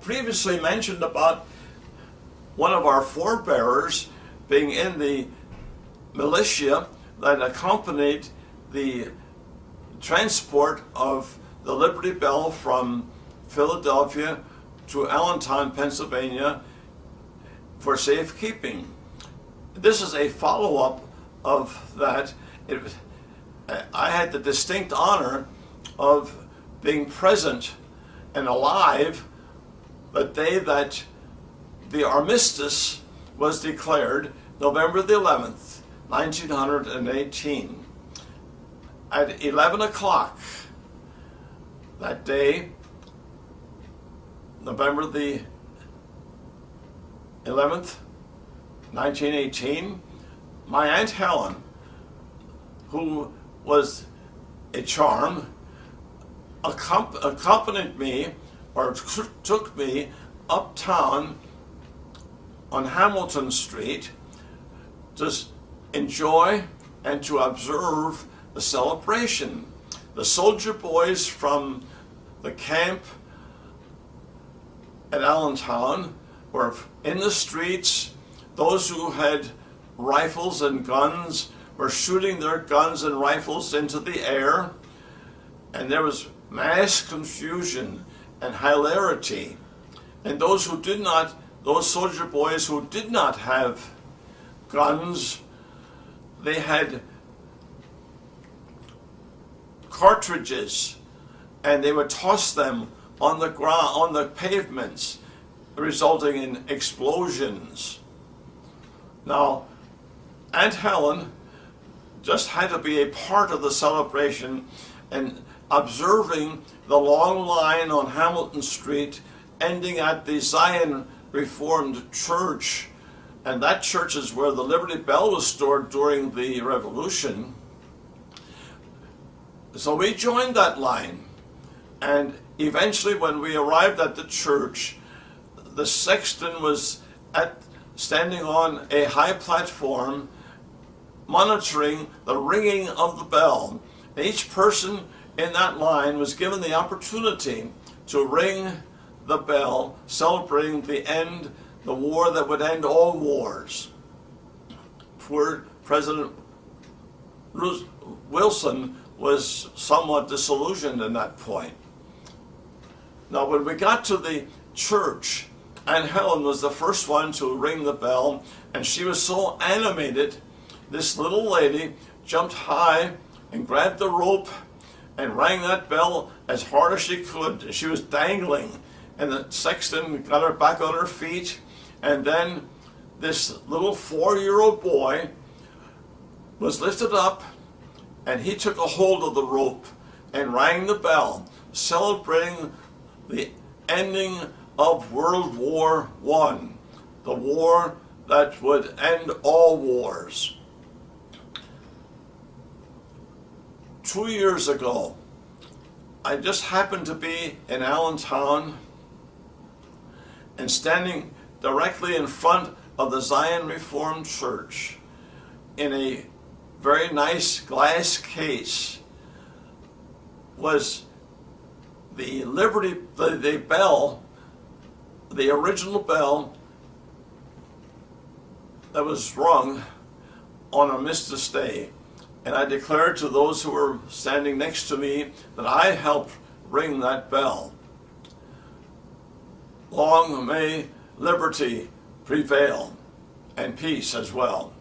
previously mentioned about one of our forebearers being in the militia that accompanied the transport of the Liberty Bell from Philadelphia to Allentown, Pennsylvania for safekeeping. This is a follow-up of that. I had the distinct honor of being present and alive the day that the Armistice was declared, November the 11th, 1918. At 11 o'clock that day, November the 11th, 1918, my Aunt Helen, who was a charm, accompanied me, or took me uptown on Hamilton Street to enjoy and to observe the celebration. The soldier boys from the camp at Allentown were in the streets. Those who had rifles and guns were shooting their guns and rifles into the air, and there was mass confusion and hilarity. And those soldier boys who did not have guns, they had cartridges, and they would toss them on the ground, on the pavements, resulting in explosions. Now, Aunt Helen just had to be a part of the celebration and observing the long line on Hamilton Street ending at the Zion Reformed Church, and that church is where the Liberty Bell was stored during the Revolution. So we joined that line, and eventually when we arrived at the church, the sexton was standing on a high platform monitoring the ringing of the bell. Each person in that line was given the opportunity to ring the bell, celebrating the war that would end all wars. Poor President Wilson was somewhat disillusioned in that point. Now, when we got to the church, Aunt Helen was the first one to ring the bell, and she was so animated, this little lady jumped high and grabbed the rope and rang that bell as hard as she could. She was dangling, and the sexton got her back on her feet, and then this little 4-year-old boy was lifted up, and he took a hold of the rope and rang the bell, celebrating the ending of World War I, the war that would end all wars. 2 years ago, I just happened to be in Allentown and standing directly in front of the Zion Reformed Church in a very nice glass case was the the bell, the original bell that was rung on Armistice Day. And I declared to those who were standing next to me that I helped ring that bell. Long may liberty prevail, and peace as well.